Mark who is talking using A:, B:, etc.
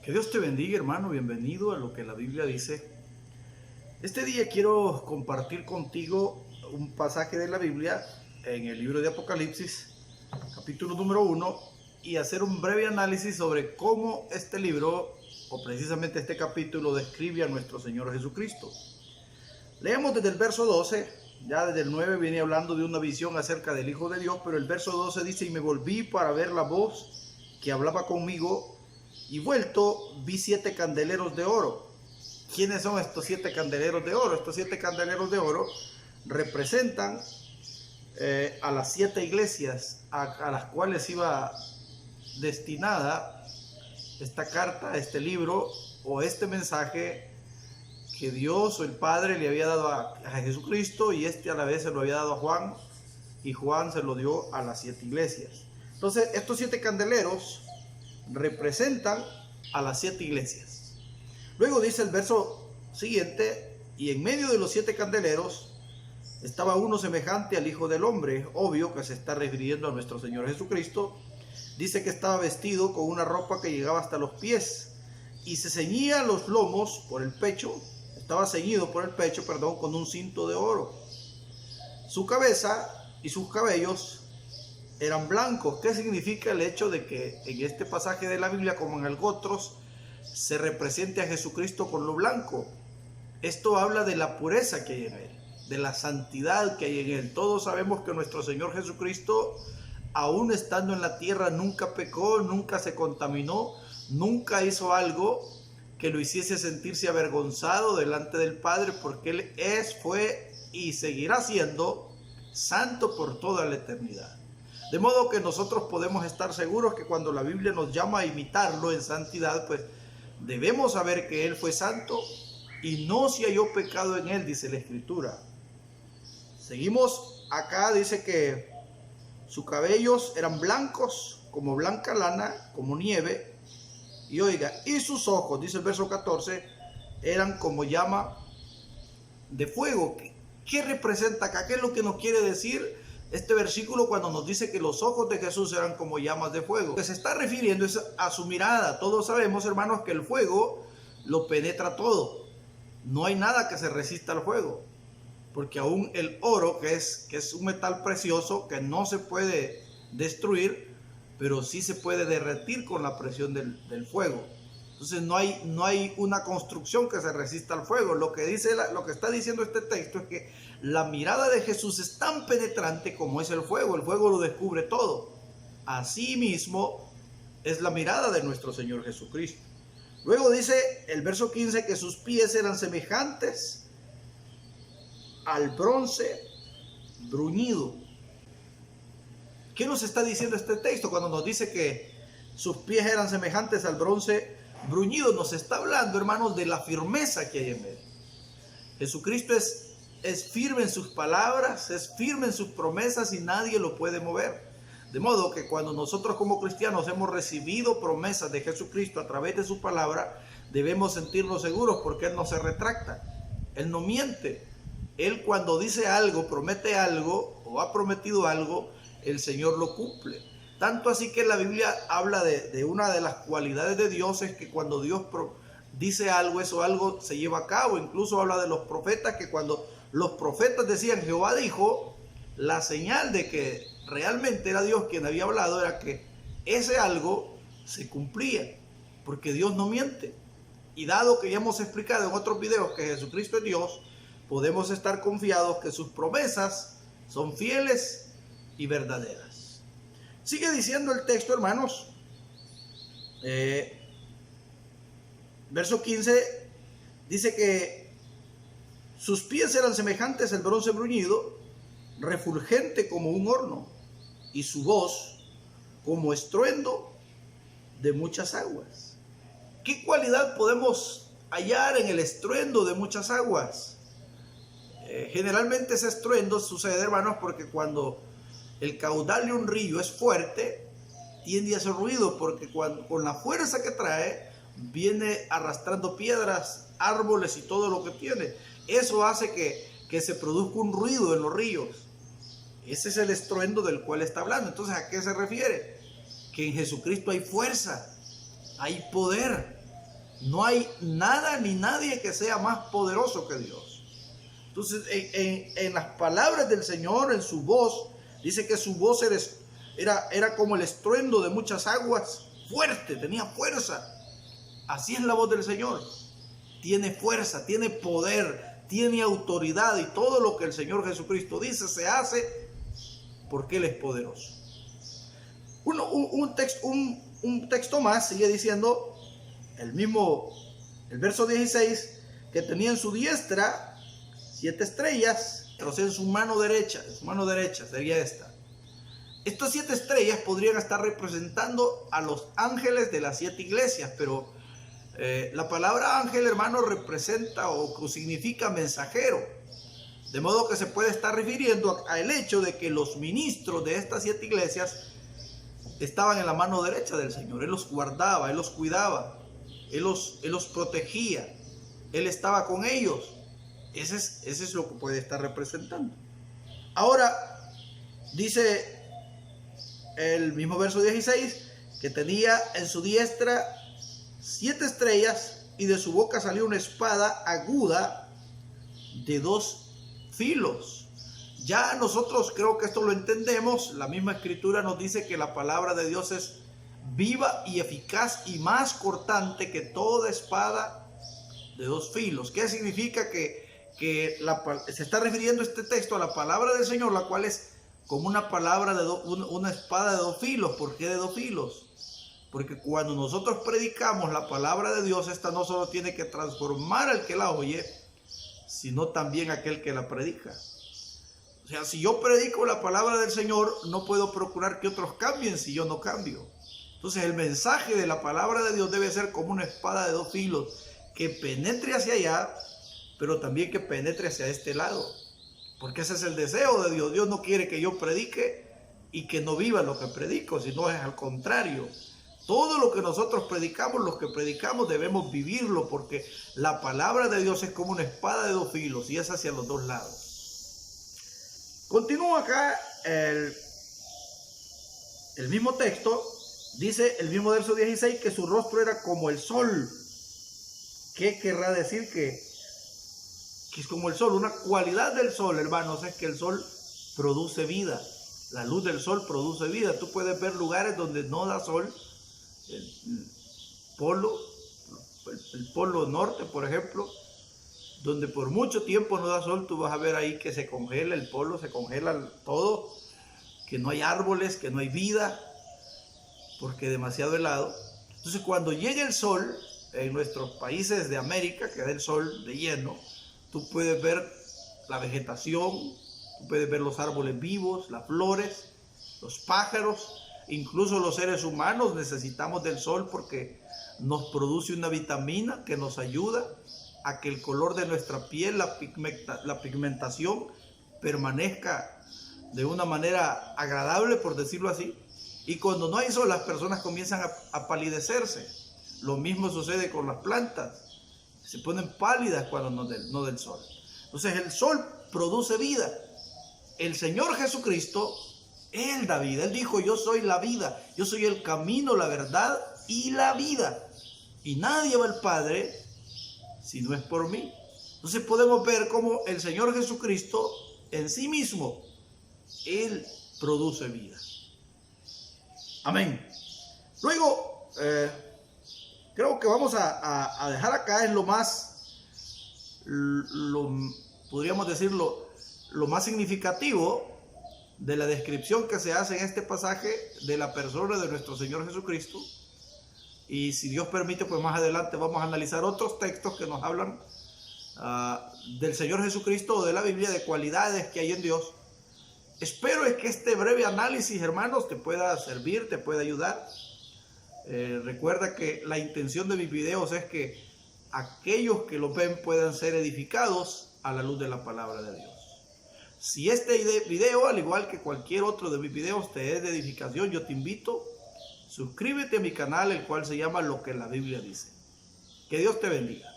A: Que Dios te bendiga, hermano. Bienvenido a lo que la Biblia dice. Este día quiero compartir contigo un pasaje de la Biblia en el libro de Apocalipsis, capítulo número 1, y hacer un breve análisis sobre cómo este libro, o precisamente este capítulo, describe a nuestro Señor Jesucristo. Leemos desde el verso 12, ya desde el 9 viene hablando de una visión acerca del Hijo de Dios, pero el verso 12 dice: y me volví para ver la voz que hablaba conmigo, y vuelto vi 7 candeleros de oro. ¿Quiénes son estos 7 candeleros de oro? Estos 7 candeleros de oro representan a las 7 iglesias a las cuales iba destinada esta carta, este libro o este mensaje que Dios o el Padre le había dado a Jesucristo, y a la vez se lo había dado a Juan, y Juan se lo dio a las 7 iglesias. Entonces estos 7 candeleros representan a las 7 iglesias. Luego dice el verso siguiente: y en medio de los 7 candeleros estaba uno semejante al Hijo del Hombre. Obvio que se está refiriendo a nuestro Señor Jesucristo. Dice que estaba vestido con una ropa que llegaba hasta los pies, y se ceñía los lomos por el pecho, estaba ceñido por el pecho, con un cinto de oro. Su cabeza y sus cabellos eran blancos. ¿Qué significa el hecho de que en este pasaje de la Biblia, como en otros, se represente a Jesucristo con lo blanco? Esto habla de la pureza que hay en Él, de la santidad que hay en Él. Todos sabemos que nuestro Señor Jesucristo, aún estando en la tierra, nunca pecó, nunca se contaminó, nunca hizo algo que lo hiciese sentirse avergonzado delante del Padre, porque Él es, fue y seguirá siendo santo por toda la eternidad. De modo que nosotros podemos estar seguros que cuando la Biblia nos llama a imitarlo en santidad, pues debemos saber que Él fue santo y no se halló pecado en Él, dice la Escritura. Seguimos acá, dice que sus cabellos eran blancos como blanca lana, como nieve. Y oiga, y sus ojos, dice el verso 14, eran como llama de fuego. ¿Qué representa acá? ¿Qué es lo que nos quiere decir este versículo cuando nos dice que los ojos de Jesús eran como llamas de fuego? Lo que se está refiriendo es a su mirada. Todos sabemos, hermanos, que el fuego lo penetra todo. No hay nada que se resista al fuego, porque aún el oro, que es un metal precioso que no se puede destruir, pero sí se puede derretir con la presión del fuego. Entonces no hay una construcción que se resista al fuego. Lo que está diciendo este texto es que la mirada de Jesús es tan penetrante como es el fuego. El fuego lo descubre todo. Así mismo es la mirada de nuestro Señor Jesucristo. Luego dice el verso 15 que sus pies eran semejantes al bronce bruñido. ¿Qué nos está diciendo este texto cuando nos dice que sus pies eran semejantes al bronce bruñido? Nos está hablando, hermanos, de la firmeza que hay en Él. Jesucristo es firme en sus palabras, es firme en sus promesas, y nadie lo puede mover. De modo que cuando nosotros como cristianos hemos recibido promesas de Jesucristo a través de su palabra, debemos sentirnos seguros, porque Él no se retracta, Él no miente. Él, cuando dice algo, promete algo o ha prometido algo, el Señor lo cumple. Tanto así que la Biblia habla de una de las cualidades de Dios, es que cuando Dios dice algo, eso algo se lleva a cabo. Incluso habla de los profetas, que cuando los profetas decían Jehová dijo, la señal de que realmente era Dios quien había hablado era que ese algo se cumplía, porque Dios no miente. Y dado que ya hemos explicado en otros videos que Jesucristo es Dios, podemos estar confiados que sus promesas son fieles y verdaderas. Sigue diciendo el texto, hermanos. Verso 15 dice que sus pies eran semejantes al bronce bruñido, refulgente como un horno, y su voz como estruendo de muchas aguas. ¿Qué cualidad podemos hallar en el estruendo de muchas aguas? Generalmente ese estruendo sucede, hermanos, porque cuando el caudal de un río es fuerte, tiende a hacer ruido, porque con la fuerza que trae, viene arrastrando piedras, árboles y todo lo que tiene. Eso hace que se produzca un ruido en los ríos. Ese es el estruendo del cual está hablando. Entonces, ¿a qué se refiere? Que en Jesucristo hay fuerza, hay poder. No hay nada ni nadie que sea más poderoso que Dios. Entonces, en las palabras del Señor, en su voz, dice que su voz era como el estruendo de muchas aguas, fuerte, tenía fuerza. Así es la voz del Señor. Tiene fuerza, tiene poder, tiene autoridad, y todo lo que el Señor Jesucristo dice se hace porque Él es poderoso. Un texto más sigue diciendo el verso 16, que tenía en su diestra 7 estrellas, o sea, en su mano derecha sería esta. Estas 7 estrellas podrían estar representando a los ángeles de las 7 iglesias, pero la palabra ángel, hermano, representa o significa mensajero. De modo que se puede estar refiriendo al hecho de que los ministros de estas 7 iglesias estaban en la mano derecha del Señor. Él los guardaba, Él los cuidaba, Él los protegía, Él estaba con ellos. Ese es lo que puede estar representando. Ahora, dice el mismo verso 16, que tenía en su diestra 7 estrellas, y de su boca salió una espada aguda de 2 filos. Ya nosotros creo que esto lo entendemos. La misma escritura nos dice que la palabra de Dios es viva y eficaz y más cortante que toda espada de 2 filos. ¿Qué significa? Que se está refiriendo este texto a la palabra del Señor, la cual es como una palabra una espada de 2 filos. ¿Por qué de 2 filos? Porque cuando nosotros predicamos la palabra de Dios, esta no solo tiene que transformar al que la oye, sino también aquel que la predica. O sea, si yo predico la palabra del Señor, no puedo procurar que otros cambien si yo no cambio. Entonces el mensaje de la palabra de Dios debe ser como una espada de 2 filos, que penetre hacia allá, pero también que penetre hacia este lado. Porque ese es el deseo de Dios. Dios no quiere que yo predique y que no viva lo que predico, sino es al contrario. Todo lo que nosotros predicamos, los que predicamos, debemos vivirlo, porque la palabra de Dios es como una espada de 2 filos y es hacia los 2 lados. Continúa acá el mismo texto, dice el mismo verso 16, que su rostro era como el sol. ¿Qué querrá decir? Que es como el sol. Una cualidad del sol, hermanos, es que el sol produce vida. La luz del sol produce vida. Tú puedes ver lugares donde no da sol. El polo norte, por ejemplo, donde por mucho tiempo no da sol, tú vas a ver ahí que se congela el polo, se congela todo, que no hay árboles, que no hay vida, porque es demasiado helado. Entonces cuando llega el sol, en nuestros países de América, que da el sol de lleno, tú puedes ver la vegetación, tú puedes ver los árboles vivos, las flores, los pájaros. Incluso los seres humanos necesitamos del sol porque nos produce una vitamina que nos ayuda a que el color de nuestra piel, la pigmentación, permanezca de una manera agradable, por decirlo así. Y cuando no hay sol, las personas comienzan a palidecerse. Lo mismo sucede con las plantas. Se ponen pálidas cuando no del sol. Entonces el sol produce vida. El Señor Jesucristo, Él da vida. Él dijo: yo soy la vida, yo soy el camino, la verdad y la vida. Y nadie va al Padre si no es por mí. Entonces podemos ver cómo el Señor Jesucristo en sí mismo, Él produce vida. Amén. Luego, creo que vamos a dejar acá en podríamos decirlo, lo más significativo de la descripción que se hace en este pasaje de la persona de nuestro Señor Jesucristo. Y si Dios permite, pues más adelante vamos a analizar otros textos que nos hablan del Señor Jesucristo o de la Biblia, de cualidades que hay en Dios. Espero que este breve análisis, hermanos, te pueda servir, te pueda ayudar. Recuerda que la intención de mis videos es que aquellos que los ven puedan ser edificados a la luz de la palabra de Dios. Si este video, al igual que cualquier otro de mis videos, te es de edificación, yo te invito, suscríbete a mi canal, el cual se llama Lo que la Biblia dice. Que Dios te bendiga.